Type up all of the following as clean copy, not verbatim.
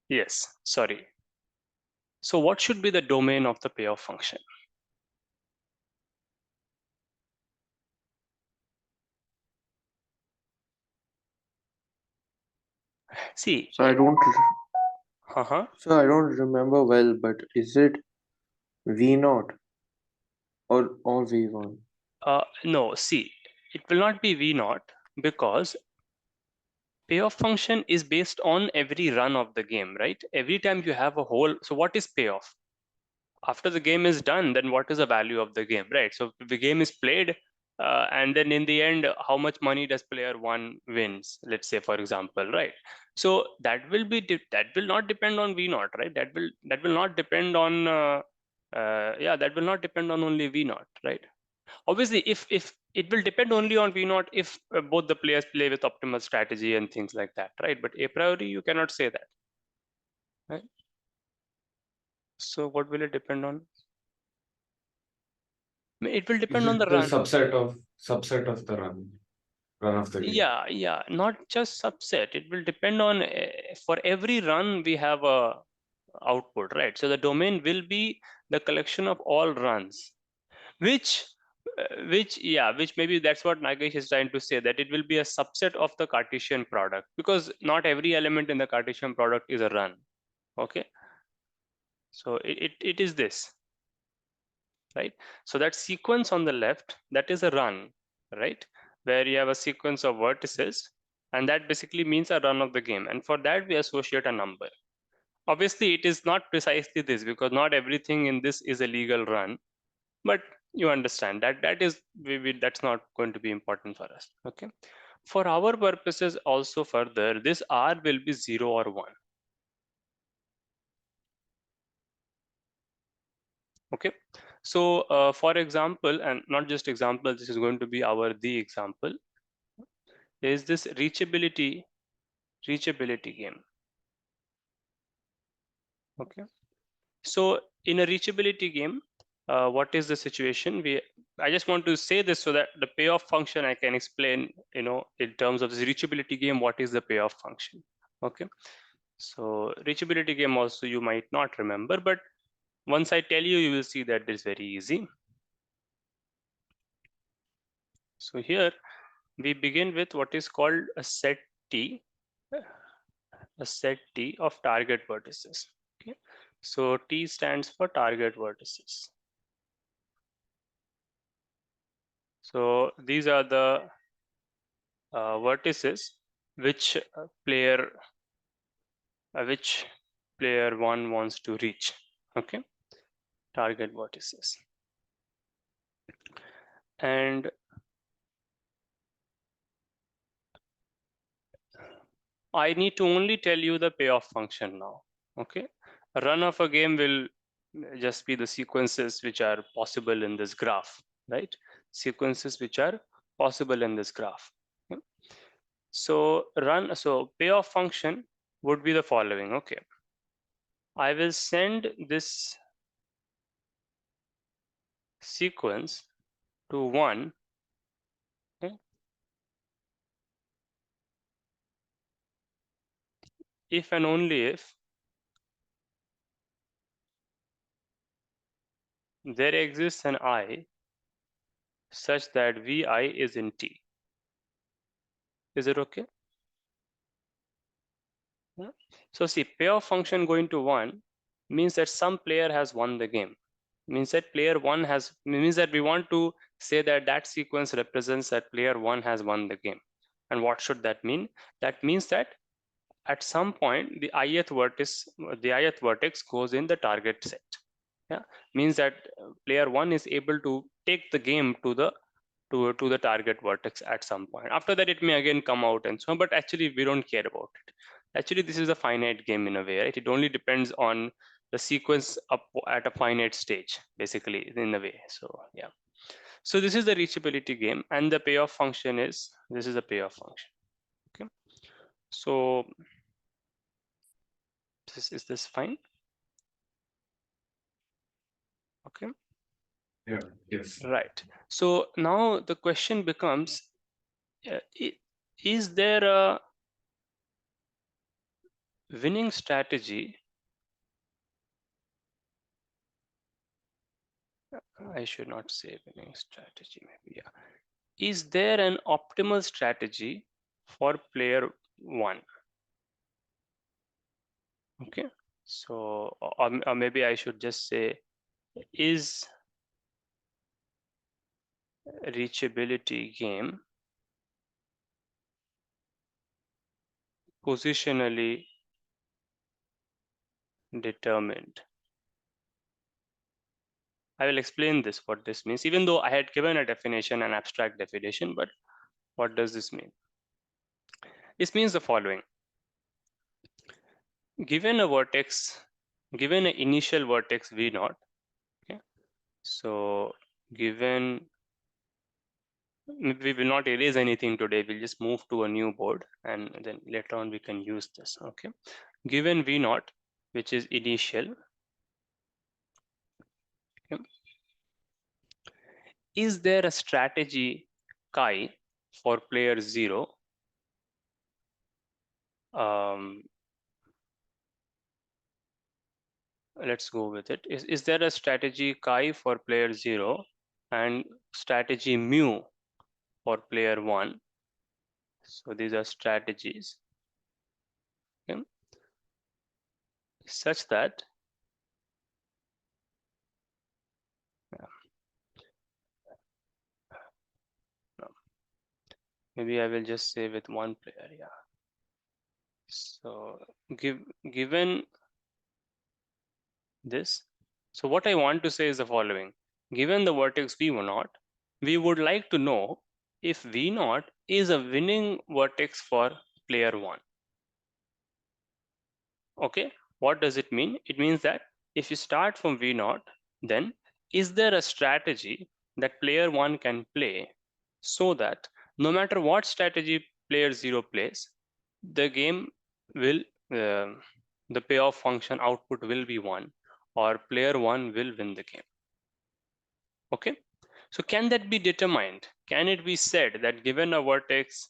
Yes, sorry. So what should be the domain of the payoff function? See, So I don't. uh-huh. So I don't remember well, but is it V naught or V1? No, see, it will not be V naught because payoff function is based on every run of the game, right? Every time you have a whole, so what is payoff? After the game is done, then what is the value of the game, right? So the game is played, and then in the end, how much money does player one wins? Let's say, for example, right? So that will be that will not depend on V naught, right? That will not depend on yeah, that will not depend on only V naught, right? Obviously, if it will depend only on V naught if both the players play with optimal strategy and things like that, right? But a priori, you cannot say that, right? So what will it depend on? It will Is depend on the it the run. subset of the run of the game? Yeah, not just subset. It will depend on for every run we have a output, right? So the domain will be the collection of all runs, which which maybe that's what Nagesh is trying to say, that it will be a subset of the Cartesian product, because not every element in the Cartesian product is a run. Okay, so it is this, right? So that sequence on the left, that is a run, right? Where you have a sequence of vertices, and that basically means a run of the game. And for that, we associate a number. Obviously, it is not precisely this, because not everything in this is a legal run, but you understand that that's not going to be important for us. Okay. For our purposes also further, this R will be 0 or 1. Okay. So for example, and not just example, this is going to be the example, is this reachability game. Okay. So in a reachability game, what is the situation? I just want to say this so that the payoff function I can explain, in terms of this reachability game, what is the payoff function? Okay. So reachability game also you might not remember, but once I tell you, you will see that it's very easy. So here we begin with what is called a set T, of target vertices. Okay. So T stands for target vertices. So these are the vertices which player one wants to reach. Okay, target vertices. And I need to only tell you the payoff function now. Okay, a run of a game will just be the sequences which are possible in this graph, right? Sequences which are possible in this graph. Okay? So payoff function would be the following. Okay, I will send this sequence to 1. Okay? If and only if there exists an I such that Vi is in T. Is it okay? Yeah. So see, payoff function going to 1 means that some player has won the game. Means that means that we want to say that that sequence represents that player 1 has won the game. And what should that mean? That means that at some point the ith vertex goes in the target set. Yeah, means that player 1 is able to take the game to the target vertex at some point. After that, it may again come out and so on, but actually we don't care about it. Actually, this is a finite game in a way, right? It only depends on the sequence up at a finite stage, basically, in a way. So yeah. So this is the reachability game, and the payoff function is, this is the payoff function. Okay. So is this fine? Okay. Yeah. Yes. Right. So now the question becomes, is there a winning strategy, I should not say winning strategy, maybe, yeah. Is there an optimal strategy for player one? Okay, so or maybe I should just say, is reachability game positionally determined? I will explain this, what this means, even though I had given a definition, an abstract definition, but what does this mean? This means the following. Given a vertex, given an initial vertex V0, okay, so given, we will not erase anything today, we'll just move to a new board and then later on we can use this, okay. Given V0, which is initial, okay, is there a strategy chi for player 0? Um, let's go with it. Is there a strategy chi for player 0 and strategy mu for player 1? So these are strategies, okay, such that no, maybe I will just say with one player, yeah. So given this, so what I want to say is the following. Given the vertex V0, we would like to know if V0 is a winning vertex for player 1. Okay, what does it mean? It means that if you start from V0, then is there a strategy that player 1 can play so that no matter what strategy player 0 plays, the game will, the payoff function output will be 1, or player 1 will win the game. Okay, so can that be determined? Can it be said that given a vertex,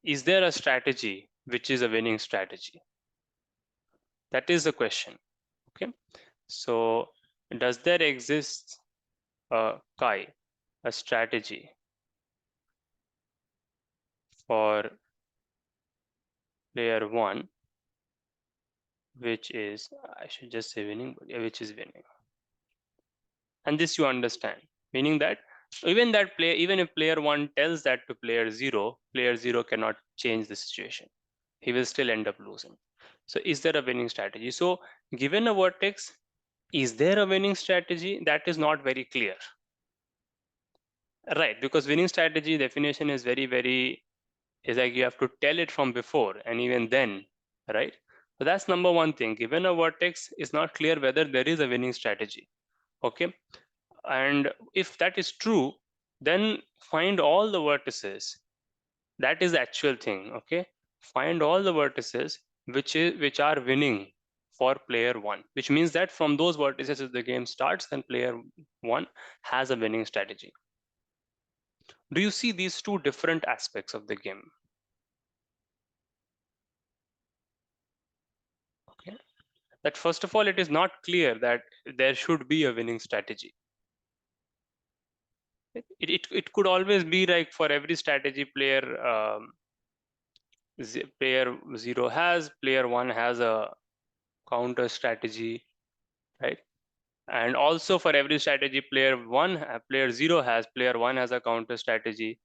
is there a strategy which is a winning strategy? That is the question. Okay, so does there exist a chi, a strategy for player 1 which is, I should just say winning, but yeah, which is winning? And this you understand, meaning that even that player, even if player 1 tells that to player 0, player 0 cannot change the situation. He will still end up losing. So is there a winning strategy? So given a vertex, is there a winning strategy? That is not very clear. Right, because winning strategy definition is very, is like you have to tell it from before and even then, right? So that's number one thing. Given a vertex, it's not clear whether there is a winning strategy. Okay, and if that is true, then find all the vertices. That is the actual thing. Okay, find all the vertices which are winning for player 1, which means that from those vertices, if the game starts, then player 1 has a winning strategy. Do you see these two different aspects of the game? Okay, that first of all, it is not clear that there should be a winning strategy. It could always be like for every strategy player, player 0 has, player 1 has a counter strategy, right? And also for every strategy player 1, player 0 has, player 1 has a counter strategy.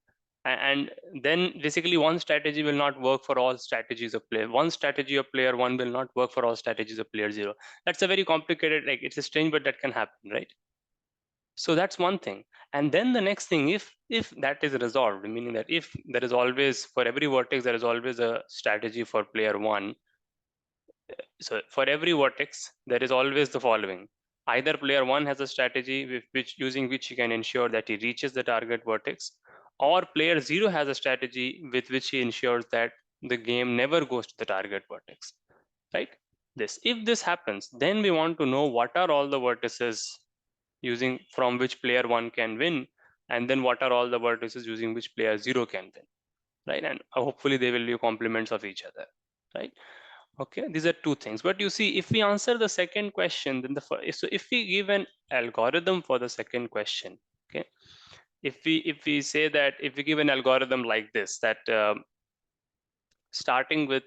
And then basically one strategy will not work for all strategies of player. One strategy of player 1 will not work for all strategies of player 0. That's a very complicated, like it's a strange, but that can happen, right? So that's one thing. And then the next thing, if that is resolved, meaning that if there is always, for every vertex, there is always a strategy for player 1. So for every vertex, there is always the following. Either player 1 has a strategy using which he can ensure that he reaches the target vertex, or player 0 has a strategy with which he ensures that the game never goes to the target vertex, right? If this happens, then we want to know what are all the vertices using from which player 1 can win, and then what are all the vertices using which player 0 can win, right? And hopefully they will be complements of each other, right? Okay, these are two things. But you see, if we answer the second question, then so if we give an algorithm for the second question, okay, if we say that if we give an algorithm like this, that starting with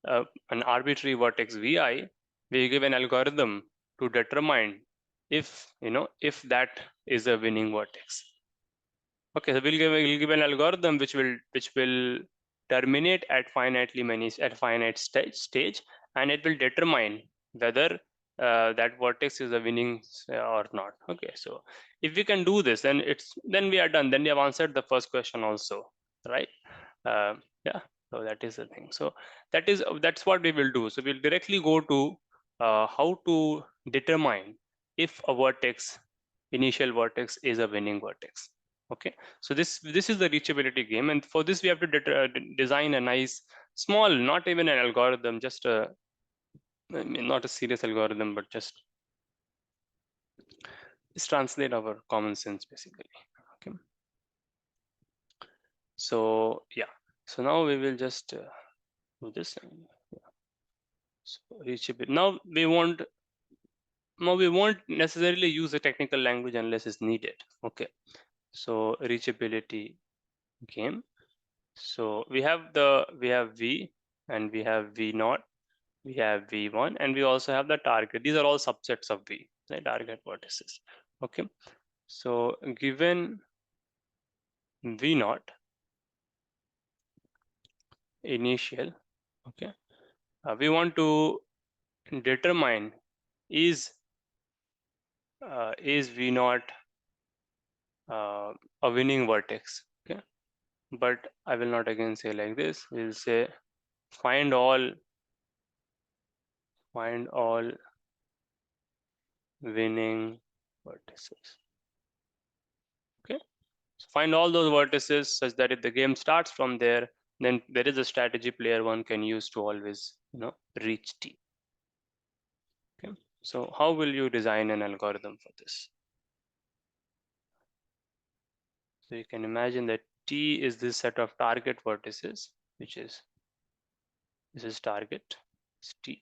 an arbitrary vertex vi, we give an algorithm to determine if if that is a winning vertex. Okay, so we'll give an algorithm which will terminate at finite stage, and it will determine whether that vertex is a winning or not. Okay, so if we can do this, then we are done. Then we have answered the first question also, right? Yeah. So that is the thing. So that's what we will do. So we'll directly go to how to determine if a initial vertex is a winning vertex. Okay, so this is the reachability game, and for this we have to design a nice small, not even an algorithm, just I mean, not a serious algorithm, but just translate our common sense basically. Okay, so yeah, so now we will just do this. So reachability. Now we won't necessarily use a technical language unless it's needed. Okay, so reachability game. So we have V, and we have V naught, we have V1, and we also have the target. These are all subsets of V, the target vertices. Okay, so given V naught initial, okay, we want to determine is V naught a winning vertex. Okay, but I will not again say like this. We'll say find all winning vertices. Okay, so find all those vertices such that if the game starts from there, then there is a strategy player one can use to always reach T. Okay, so how will you design an algorithm for this? So you can imagine that T is this set of target vertices, which is this is target, it's T.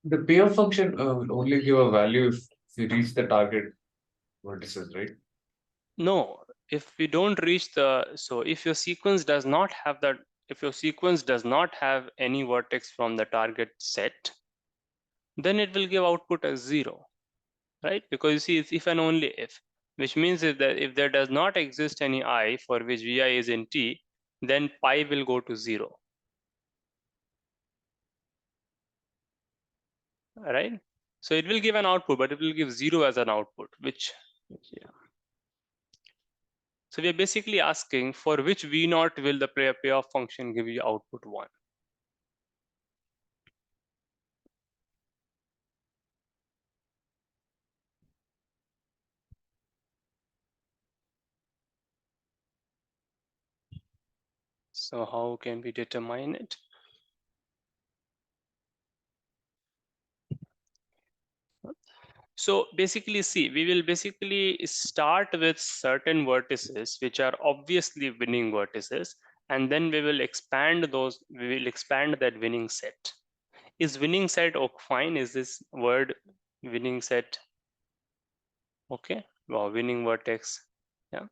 The payoff function will only give a value if we reach the target vertices, right? No, if we don't reach so if your sequence does not have that, if your sequence does not have any vertex from the target set, then it will give output as 0, right? Because you see, it's if and only if, which means that if there does not exist any I for which Vi is in T, then pi will go to 0, right? So it will give an output, but it will give 0 as an output, yeah. So we are basically asking for which V naught will the payoff function give you output 1. So how can we determine it? So basically, see, we will basically start with certain vertices which are obviously winning vertices, and then we will expand that winning set. Is winning set fine? Is this word winning set okay? Well, winning vertex, yeah.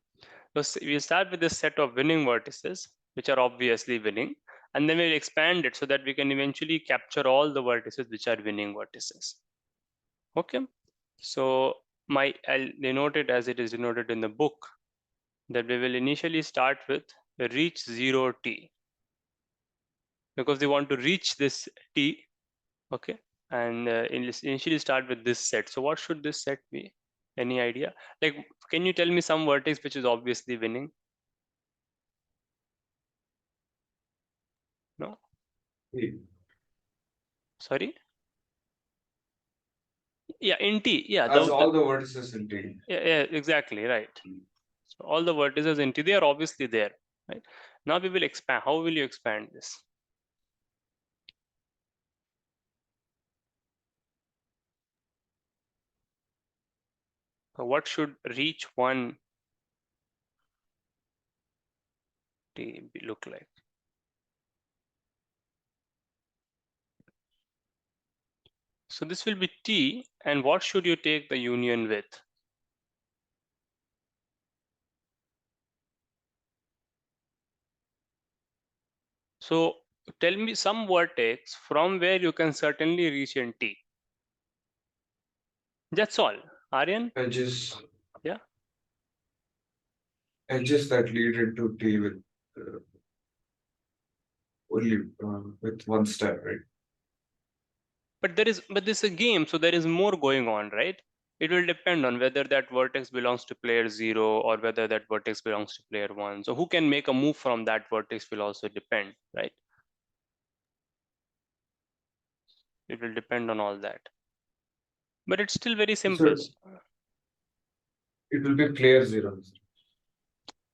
So we start with this set of winning vertices which are obviously winning, and then we'll expand it so that we can eventually capture all the vertices which are winning vertices. Okay, so I'll denote it as it is denoted in the book, that we will initially start with reach 0 T, because we want to reach this T. Okay, and initially start with this set. So what should this set be? Any idea? Like, can you tell me some vertex which is obviously winning? No, Yeah. sorry. Yeah, in T. Yeah, As all the vertices in T. yeah, exactly right. So all the vertices in T, they are obviously there, right? Now we will expand. How will you expand this? What should reach 1 look like? So this will be T, and what should you take the union with? So tell me some vertex from where you can certainly reach in T. That's all. Aryan? Edges. Yeah. Edges that lead into T with only with one step, right? But this is a game, so there is more going on, right? It will depend on whether that vertex belongs to player 0 or whether that vertex belongs to player 1. So who can make a move from that vertex will also depend, right? It will depend on all that. But it's still very simple. So it will be player 0.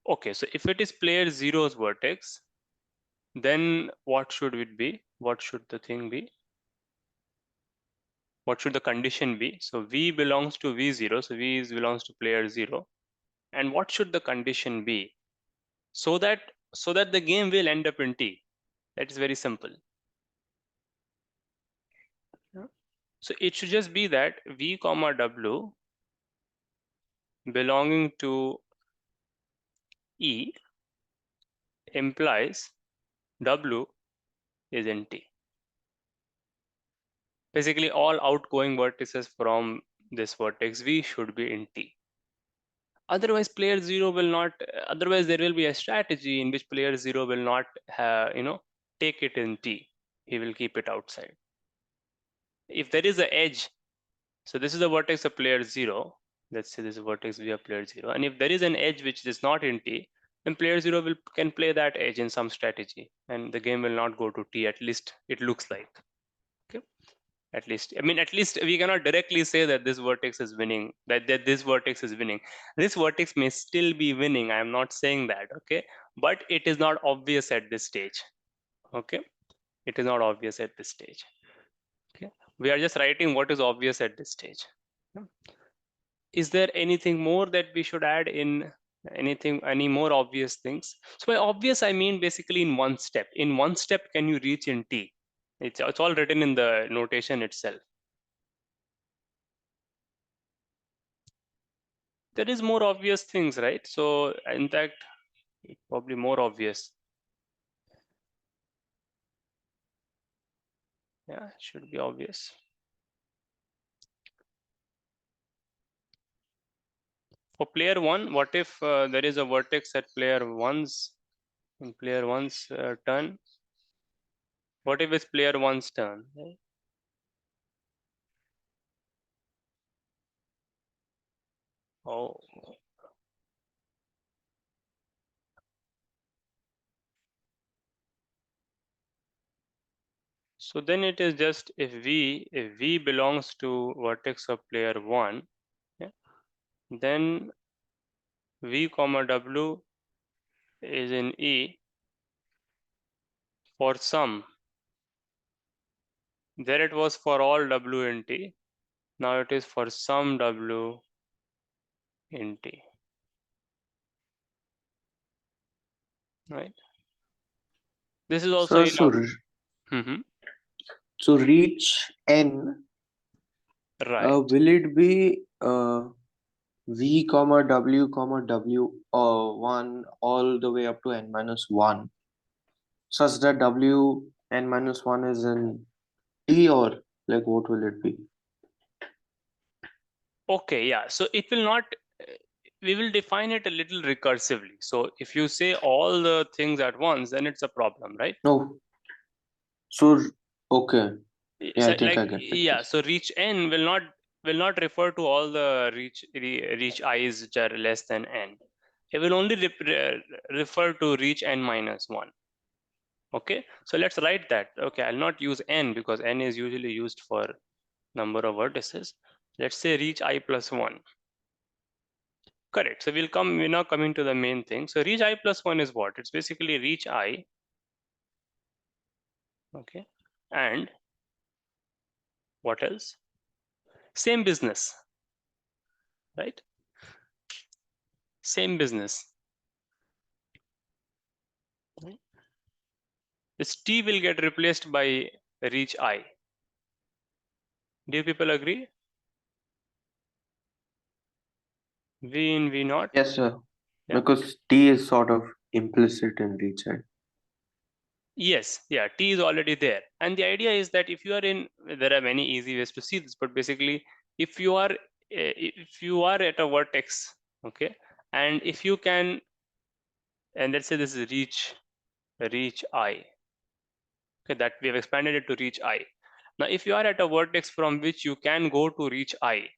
Okay, so if it is player 0's vertex, then what should it be? What should the thing be? What should the condition be? So V belongs to V0, so V belongs to player 0. And what should the condition be? So that the game will end up in T. That is very simple. So it should just be that V comma W belonging to E implies W is in T. Basically, all outgoing vertices from this vertex V should be in T. Otherwise, player 0 will not, otherwise there will be a strategy in which player 0 will not have, take it in T. He will keep it outside. If there is an edge, so this is the vertex of player 0. Let's say this is a vertex V of player 0. And if there is an edge which is not in T, then player 0 can play that edge in some strategy and the game will not go to T, at least it looks like. Okay. At least we cannot directly say that this vertex is winning, that this vertex is winning. This vertex may still be winning. I am not saying that, okay, but it is not obvious at this stage. Okay, it is not obvious at this stage. Okay, we are just writing what is obvious at this stage. Is there anything more that we should add in? Any more obvious things? So by obvious I mean basically in one step. In one step can you reach in T? It's all written in the notation itself. There is more obvious things, right? So in fact, probably more obvious. Yeah, it should be obvious. For player 1, what if there is a vertex at player 1's turn? What if it's player 1's turn? Right? Oh, so then it is just if V belongs to vertex of player 1, yeah, then V comma W is in E for some. There it was for all W in T. Now it is for some W in T. Right? This is also So, enough. so, Mm-hmm. so reach N, Right. will it be V comma W 1 all the way up to N minus 1, such that W N minus 1 is in T, or like what will it be? Okay, yeah. So it will not, we will define it a little recursively. So if you say all the things at once, then it's a problem, right? No. So, okay. Yeah, So I think like, I get the yeah, case. so reach N will not refer to all the reach i's which are less than N. It will only refer to reach N minus 1. Okay, so let's write that. Okay, I'll not use N because N is usually used for number of vertices. Let's say reach I plus 1. Correct. So we're now coming to the main thing. So reach I plus 1 is what? It's basically reach I, okay, and what else? Same business, right? Same business. this T will get replaced by reach I. Do you people agree? V in V naught? Yes, sir. Yeah. Because T is sort of implicit in reach, right? Yes, yeah, T is already there. And the idea is that if you are in, there are many easy ways to see this, but basically, if you are at a vertex, okay, and if you can, and let's say this is reach I, okay, that we have expanded it to reach I. Now, if you are at a vertex from which you can go to reach I,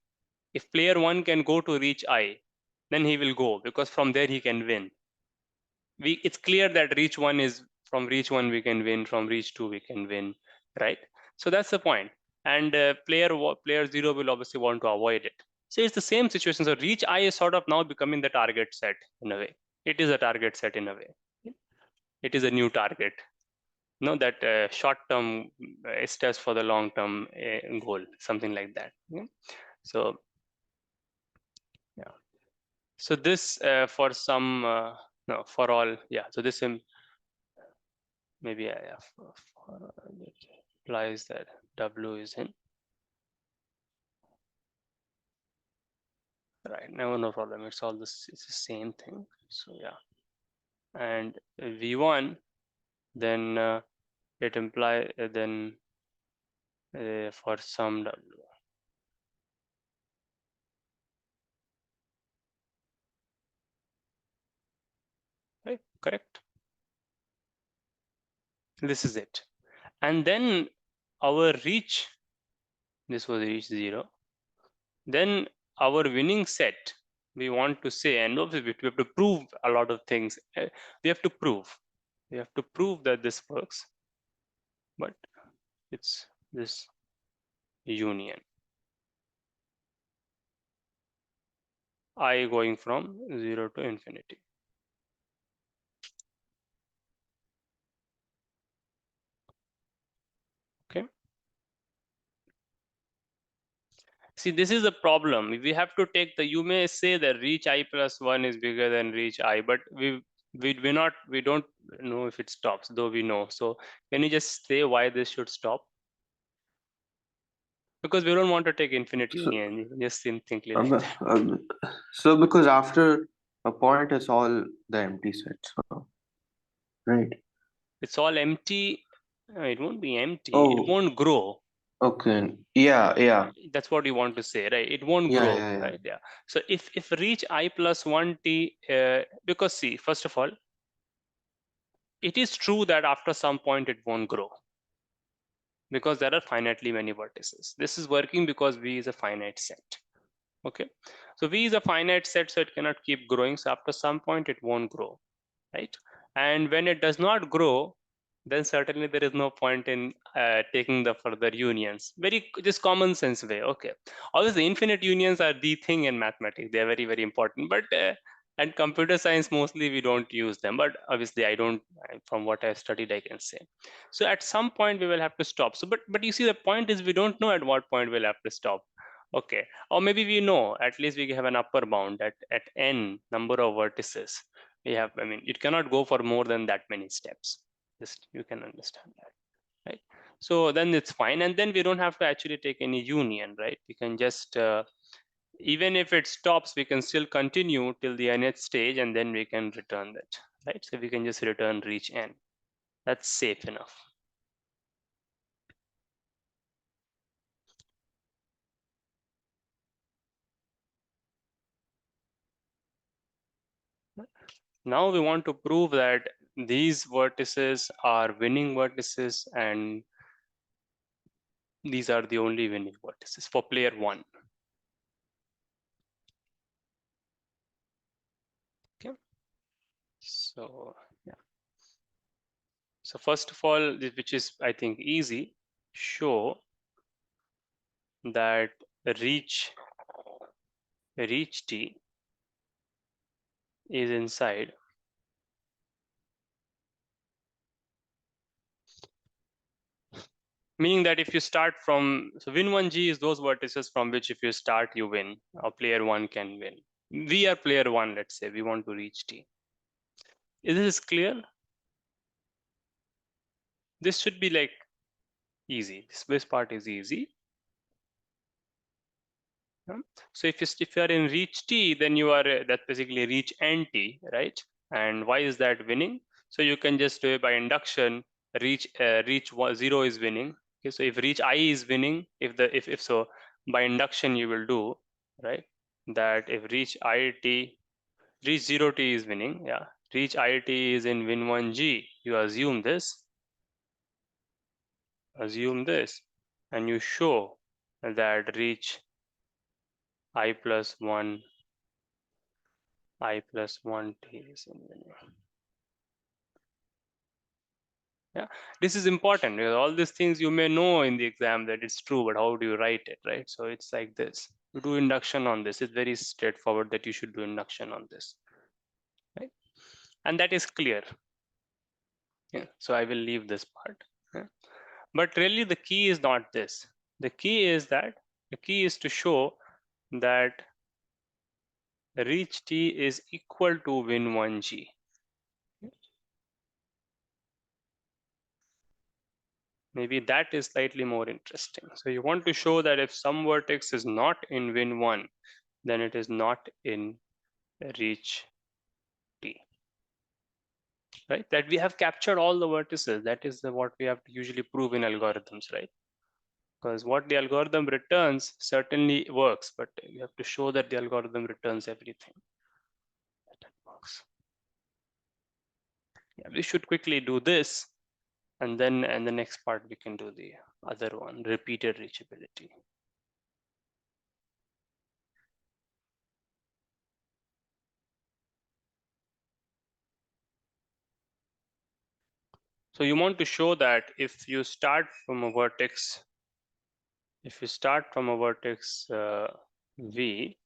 if player one can go to reach I, then he will go because from there he can win. It's clear that reach one is from reach one we can win, from reach two we can win, right? So that's the point. And player zero will obviously want to avoid it. So it's the same situation. So reach I is sort of now becoming the target set in a way. It is a target set in a way. It is a new target. No, that short term steps for the long term goal, something like that. Yeah? So yeah. So this for some no for all, yeah. So this maybe implies that W is in. Right, no problem. It's all this. It's the same thing. So yeah, and V1, then it imply then for some W. Right, correct. This is it. And then our reach. This was reach zero. Then our winning set. We want to say, and obviously we have to prove a lot of things. We have to prove. We have to prove that this works. But it's this union. I going from 0 to infinity. Okay. See, this is the problem. We have to take the, you may say that reach I plus 1 is bigger than reach I, but we don't know if it stops, though we know. So can you just say why this should stop? Because we don't want to take infinite So, union. You can just simply like that. so because after a point, it's all the empty set. So, right. It's all empty. It won't be empty. It Oh, won't grow. okay. Yeah, yeah. That's what you want to say, right? It won't Yeah, grow, yeah, yeah. right? Yeah. So if reach I plus 1t, because see, first of all, it is true that after some point it won't grow because there are finitely many vertices. This is working because V is a finite set. Okay, so V is a finite set, so it cannot keep growing. So after some point it won't grow, right? And when it does not grow, then certainly there is no point in taking the further unions. Very just common sense way. Okay, obviously infinite unions are the thing in mathematics. They are very, very important, but and computer science mostly we don't use them. But obviously I don't, from what I studied I can say. So at some point we will have to stop. So but you see, the point is we don't know at what point we'll have to stop. Okay, or maybe we know, at least we have an upper bound at n number of vertices we have. I mean, it cannot go for more than that many steps. Just you can understand that, right? So then it's fine, and then we don't have to actually take any union, right? We can just even if it stops, we can still continue till the nth stage, and then we can return that, right? So we can just return reach n. That's safe enough. Now we want to prove that these vertices are winning vertices, and these are the only winning vertices for player one. Okay, so yeah. So first of all, which is I think easy, show that reach T is inside meaning that if you start from, so win 1G is those vertices from which if you start you win, or player one can win. We are player one, let's say we want to reach T. Is this clear? This should be like easy. This part is easy. So if you are in reach T, then you are that's basically reach NT, right? And why is that winning? So you can just do it by induction. Reach 0 is winning. Okay, so if reach I is winning, if so, by induction you will do, right, that if reach 0T is winning, yeah, reach IT is in win 1G. You assume this, and you show that reach I plus 1 T is in winning. Yeah, this is important because all these things you may know in the exam that it's true, but how do you write it, right? So it's like this. You do induction on this. It's very straightforward that you should do induction on this, right? And that is clear. Yeah. So I will leave this part. Yeah. But really the key is not this. The key is to show that reach T is equal to win 1G. Maybe that is slightly more interesting. So you want to show that if some vertex is not in win 1, then it is not in reach T, right? That we have captured all the vertices. That is what we have to usually prove in algorithms, right? Because what the algorithm returns certainly works, but you have to show that the algorithm returns everything. That works. Yeah, we should quickly do this, and then in the next part we can do the other one, repeated reachability. So you want to show that if you start from a vertex, V,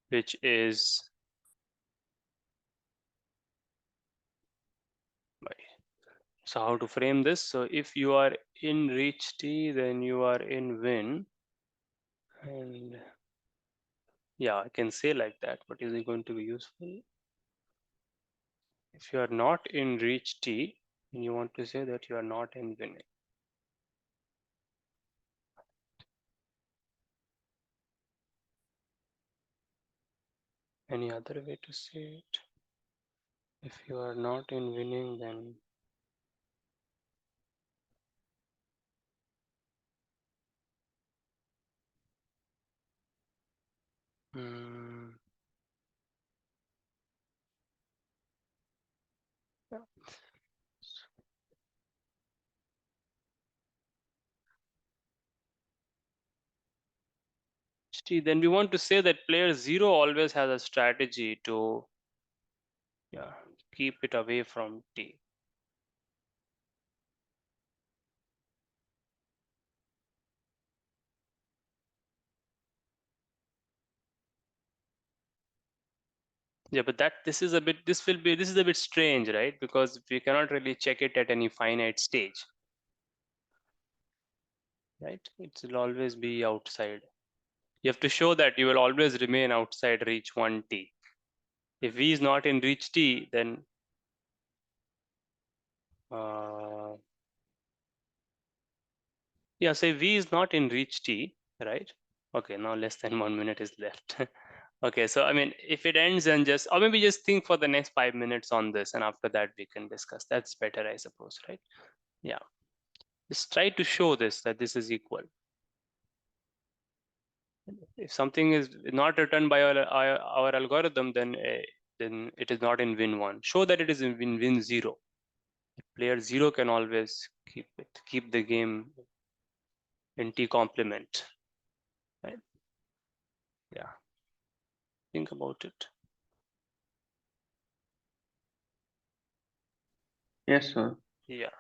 which is so how to frame this? So if you are in reach T, then you are in win, and yeah, I can say like that, but is it going to be useful? If you are not in reach T, then you want to say that you are not in winning. Any other way to say it? If you are not in winning, then yeah. T, then we want to say that player 0 always has a strategy to keep it away from T. Yeah, but this is a bit strange, right? Because we cannot really check it at any finite stage, right? It will always be outside. You have to show that you will always remain outside reach 1T. If V is not in reach T, then yeah, say V is not in reach T, right? Okay, now less than 1 minute is left. Okay, so I mean, if it ends and or maybe just think for the next 5 minutes on this, and after that we can discuss. That's better, I suppose, right? Yeah, just try to show this, that this is equal. If something is not returned by our algorithm, then it is not in win 1. Show that it is in win 0. Player 0 can always keep the game in T complement, right? Yeah, think about it. Yes, sir. Yeah.